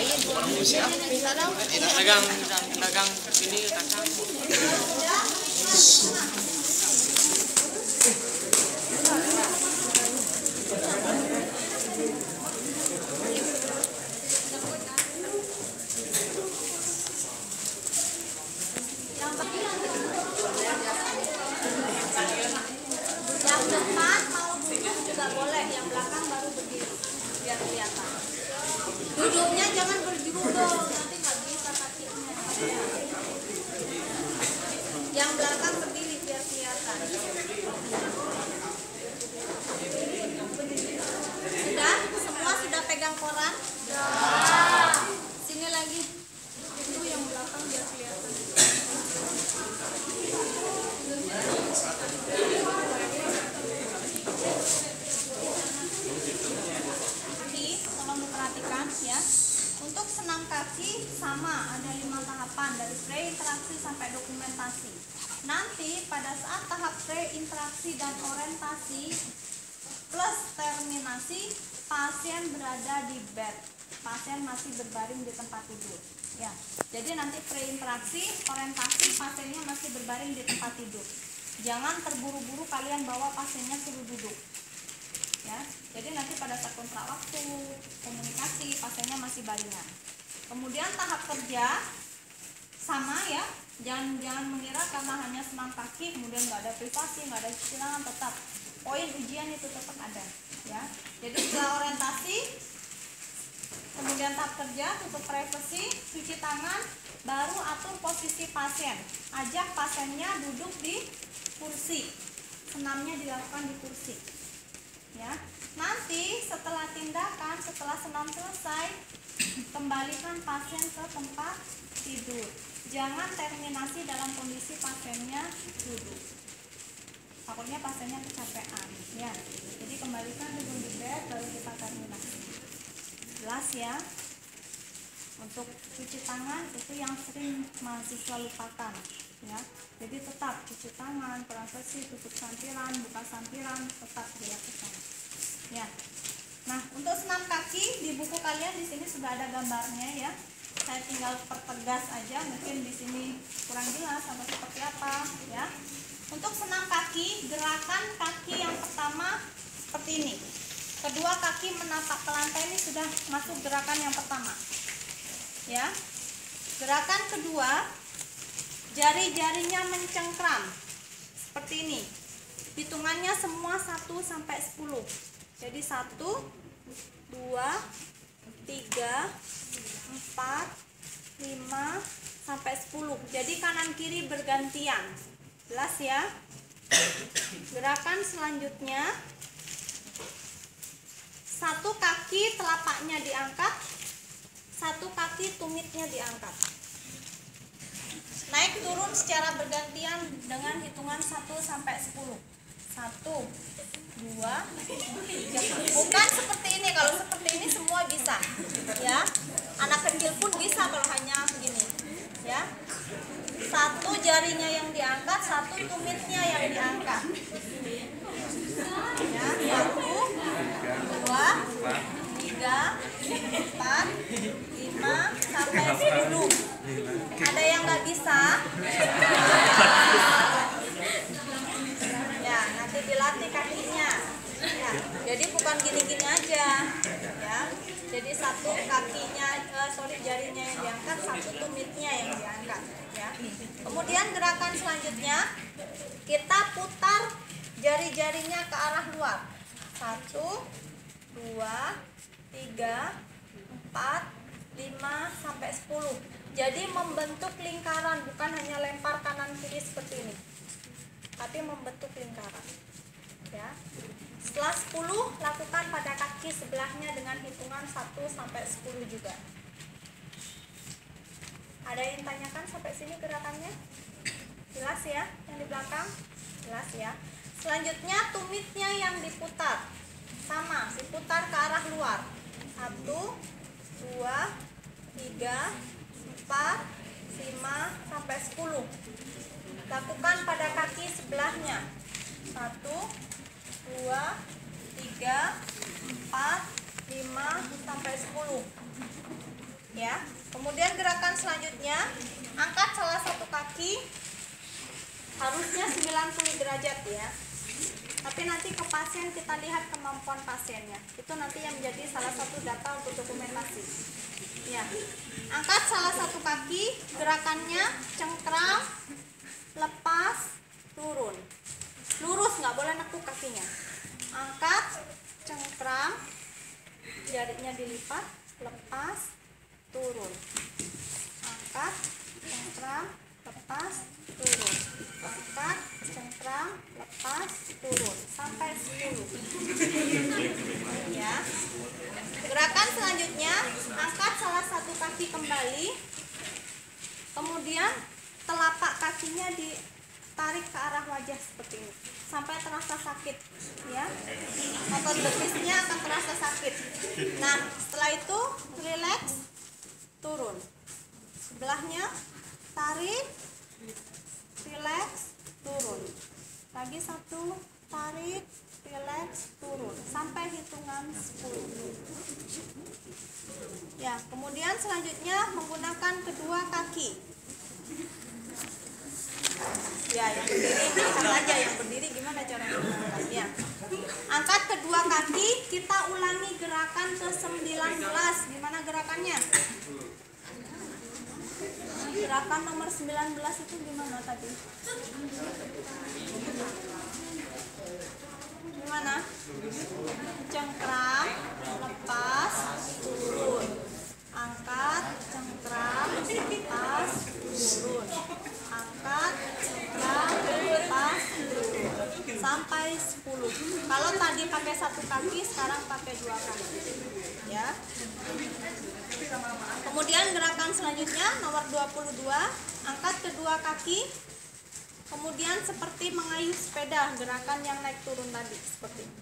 Lain. Dagang ini kacang. Yang depan mau duduk juga boleh, yang belakang baru berdiri biar kelihatan. Duduknya jangan berjudul, nanti nggak bisa kakinya. Yang belakang berdiri biar kelihatan. Sudah? Semua sudah pegang koran? Sini lagi. Itu yang belakang biar kelihatan. Tolong diperhatikan ya. Untuk senam kaki sama ada 5 tahapan dari pre-interaksi sampai dokumentasi. Nanti pada saat tahap pre-interaksi dan orientasi plus terminasi, pasien berada di bed. Pasien masih berbaring di tempat tidur. Ya. Jadi nanti pre-interaksi, orientasi, pasiennya masih berbaring di tempat tidur. Jangan terburu-buru kalian bawa pasiennya suruh duduk. Ya, jadi nanti pada saat kontrak waktu, komunikasi, pasiennya masih baringan. Kemudian tahap kerja sama ya, jangan mengira karena hanya senam kaki kemudian nggak ada privasi, nggak ada cuci tangan, tetap poin ujian itu tetap ada. Ya, jadi setelah orientasi, kemudian tahap kerja, tutup privasi, cuci tangan, baru atur posisi pasien. Ajak pasiennya duduk di kursi, senamnya dilakukan di kursi. Ya, nanti setelah tindakan, setelah senam selesai, kembalikan pasien ke tempat tidur. Jangan terminasi dalam kondisi pasiennya duduk. Takutnya pasiennya kecapean. Ya, jadi kembalikan duduk di bed, baru kita terminasi. Jelas ya. Untuk cuci tangan itu yang sering mahasiswa lupakan. Ya, jadi tetap cuci tangan, privasi, tutup sampiran, buka sampiran, tetap dilakukan. Ya. Nah, untuk senam kaki di buku kalian di sini sudah ada gambarnya ya. Saya tinggal pertegas aja, mungkin di sini kurang jelas atau seperti apa ya. Untuk senam kaki, gerakan kaki yang pertama seperti ini. Kedua kaki menapak ke lantai, ini sudah masuk gerakan yang pertama. Ya. Gerakan kedua, jari-jarinya mencengkram seperti ini. Hitungannya semua 1 sampai 10. Jadi 1 2 3 4 5 sampai 10. Jadi kanan kiri bergantian. Jelas ya? Gerakan selanjutnya, satu kaki telapaknya diangkat, satu kaki tumitnya diangkat. Naik turun secara bergantian dengan hitungan 1 sampai 10. 1 2 3. Bukan seperti ini. Kalau seperti ini semua bisa. Ya. Anak kecil pun bisa kalau hanya begini. Ya. Satu jarinya yang diangkat, satu tumitnya yang diangkat. Ya, 1 2 3 4 5 sampai 10. Ada yang nggak bisa? Ya, nanti dilatih kakinya. Ya, jadi bukan gini-gini aja. Ya, jadi satu kakinya, jarinya yang diangkat, satu tumitnya yang diangkat. Ya. Kemudian gerakan selanjutnya, kita putar jari-jarinya ke arah luar. 1 2 3 4 5 sampai 10. Jadi membentuk lingkaran, bukan hanya lempar kanan kiri seperti ini, tapi membentuk lingkaran. Ya. Setelah 10, lakukan pada kaki sebelahnya dengan hitungan 1 sampai 10 juga. Ada yang tanyakan sampai sini gerakannya? Jelas ya? Yang di belakang? Jelas ya? Selanjutnya tumitnya yang diputar. Sama, diputar ke arah luar. 1 2 3 4 5 sampai 10. Lakukan pada kaki sebelahnya. 1 2 3 4 5 sampai 10. Ya. Kemudian gerakan selanjutnya, angkat salah satu kaki, harusnya 90 derajat ya. Tapi nanti ke pasien kita lihat kemampuan pasiennya. Itu nanti yang menjadi salah satu data untuk dokumentasi. Ya. Angkat salah satu kaki, gerakannya cengkram, lepas, turun. Lurus, nggak boleh nekuk kakinya. Angkat, cengkram, jarinya dilipat, lepas, turun. Angkat, cengkram, lepas, turun. Angkat, cengkram, lepas, turun sampai 10. Ya. Gerakan selanjutnya, angkat salah satu kaki kembali. Kemudian telapak kakinya ditarik ke arah wajah seperti ini sampai terasa sakit, ya. Otot betisnya akan terasa sakit. Nah, setelah itu relax, turun. Sebelahnya tarik, relax, turun. Lagi satu, tarik, relax, turun sampai hitungan 10. Ya, kemudian selanjutnya menggunakan kedua kaki. Ya, yang berdiri angkat aja, yang berdiri gimana caranya mengangkat? Ya. Angkat kedua kaki, kita ulangi gerakan ke-19. Gimana gerakannya? Gerakan nomor 19 itu gimana tadi? Gimana? Cengkram, lepas, turun. Angkat, cengkram, lepas, turun. Angkat, cengkram, lepas, turun sampai 10. Kalau tadi pakai satu kaki, sekarang pakai dua kaki. Ya. Kemudian gerakan selanjutnya nomor 22, angkat kedua kaki. Kemudian seperti mengayuh sepeda, gerakan yang naik turun tadi seperti ini.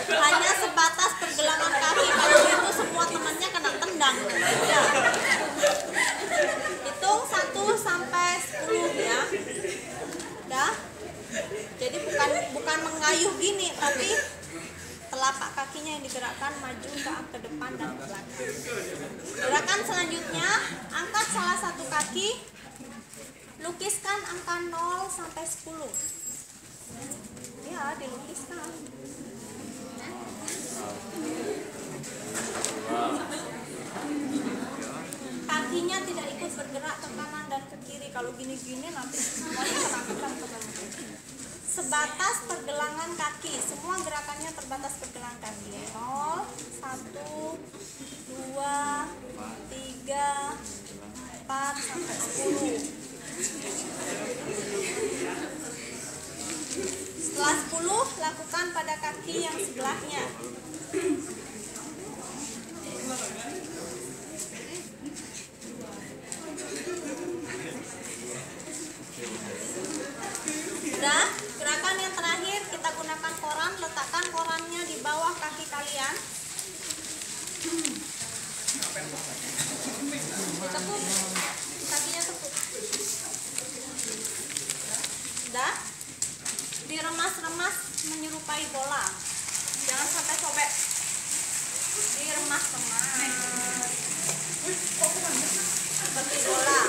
Hanya sebatas pergelangan kaki, kalau itu semua temannya kena tendang. Ya. Hitung 1 sampai 10 ya. Udah. Jadi bukan mengayuh gini, tapi telapak kakinya yang digerakkan maju ke depan dan ke belakang. Gerakan selanjutnya, angkat salah satu kaki, lukiskan angka 0 sampai 10. Ya, dilukiskan. Kakinya tidak ikut bergerak ke kanan dan ke kiri. Kalau gini-gini nanti semuanya kena sebatas pergelangan kaki. Semua gerakannya terbatas pergelangan kaki. 0, 1, 2, 3, 4 sampai 10. Setelah 10, lakukan pada kaki yang sebelahnya. Sudah, gerakan yang terakhir kita gunakan koran, letakkan korannya di bawah kaki kalian. Ditekuk, kakinya tekuk. Sudah, diremas-remas menyerupai bola, jangan sampai sobek. Diremas-remas seperti bola.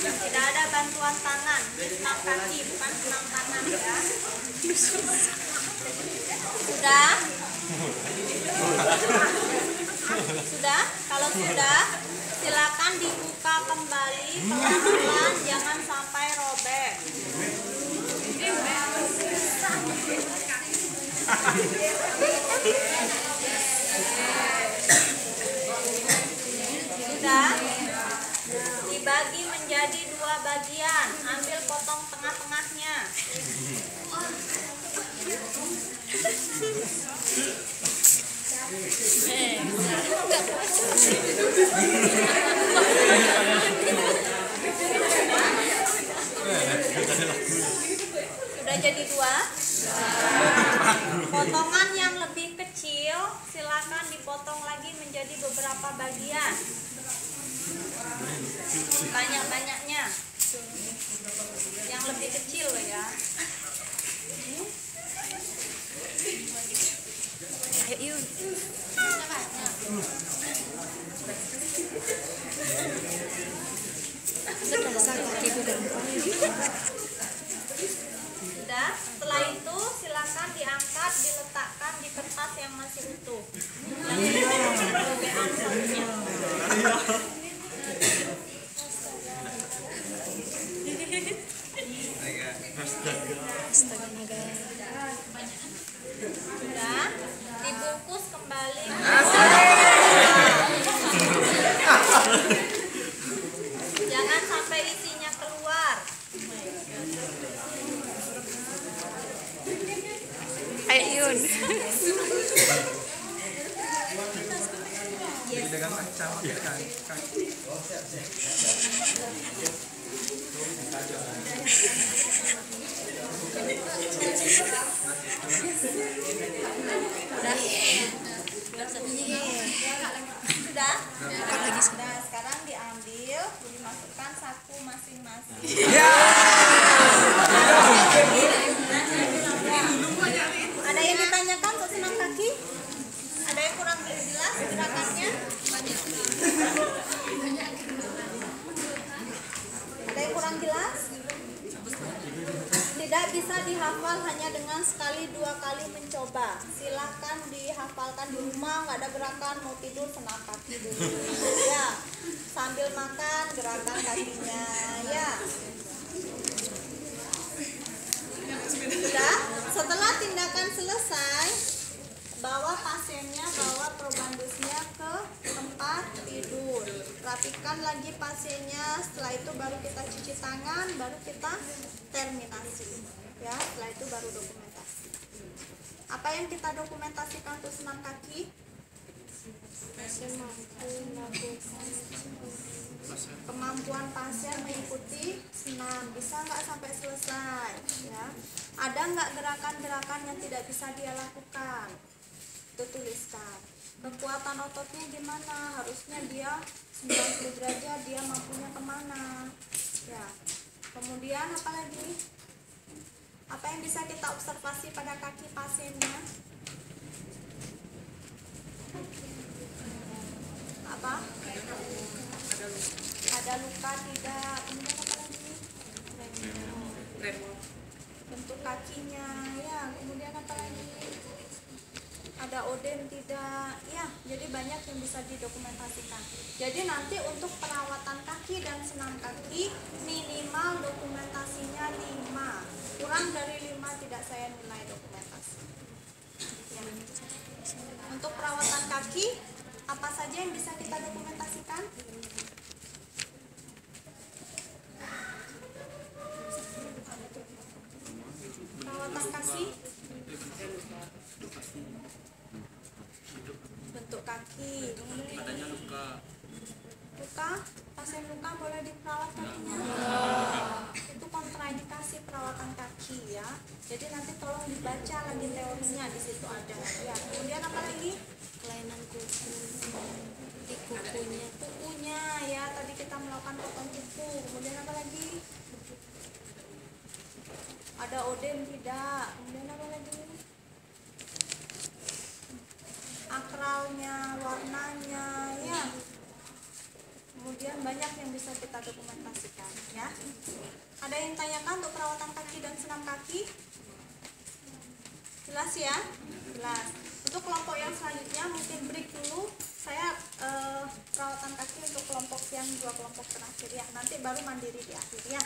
Tidak ada bantuan tangan, senam kaki bukan senam tangan ya. Sudah? Sudah? Kalau sudah, silakan dibuka kembali pelan-pelan, jangan sampai robek. Sudah? Dibagi menjadi 2 bagian, ambil potong tengah-tengahnya. Sudah jadi 2. Potongan yang lebih kecil silakan dipotong lagi menjadi beberapa bagian. Banyak-banyaknya. Yang lebih Sudah? Nah, sekarang diambil, dimasukkan saku masing-masing. Ada yang ditanyakan untuk senam kaki? Ada yang kurang jelas gerakannya? Ada yang kurang jelas? Tidak bisa dihafal hanya dengan sekali dua kali mencoba. Silahkan dihafalkan di rumah, nggak ada gerakan, mau tidur senam kaki dulu. Ya, sambil makan gerakan kakinya. Ya. Sudah? Setelah tindakan selesai, bawa pasiennya, bawa probandusnya ke tempat tidur. Rapikan lagi pasiennya. Setelah itu baru kita cuci tangan, baru kita terminasi. Ya, setelah itu baru dokumentasi. Apa yang kita dokumentasikan untuk senam kaki? Kemampuan pasien mengikuti senam, bisa nggak sampai selesai, ya. Ada nggak gerakan-gerakan yang tidak bisa dia lakukan? Itu tuliskan. Kekuatan ototnya gimana? Harusnya dia 90 derajat, dia mampunya kemana? Ya. Kemudian apa lagi? Apa yang bisa kita observasi pada kaki pasiennya? Apa? Ada luka tidak? Kemudian apa lagi? Bentuk kakinya, ya. Kemudian apa lagi? Ada odem tidak? Ya, jadi banyak yang bisa didokumentasikan. Jadi nanti untuk perawatan kaki dan senam kaki minimal dokumentasinya 5. Kurang dari 5 tidak saya nilai dokumentasi. Ya. Untuk perawatan kaki apa saja yang bisa kita dokumentasikan? Perawatan kaki, bentuk kaki, Katanya luka. luka, pasien luka boleh diperawat kakinya. Itu kontraindikasi perawatan kaki, ya. Jadi nanti tolong dibaca lagi teorinya, di situ ada. Ya. Kemudian apa lagi? Kelainan kuku di kukunya. Kukunya, ya. Tadi kita melakukan potong kuku. Kemudian apa lagi? Ada odem tidak? Kemudian apa lagi? Akralnya, warnanya, ya. Kemudian banyak yang bisa kita dokumentasikan, ya. Ada yang tanyakan untuk perawatan kaki dan senam kaki? Jelas ya? Jelas. Untuk kelompok yang selanjutnya mungkin break dulu. Saya perawatan kaki untuk kelompok yang 2 kelompok terakhir, ya. Nanti baru mandiri di akhir, ya.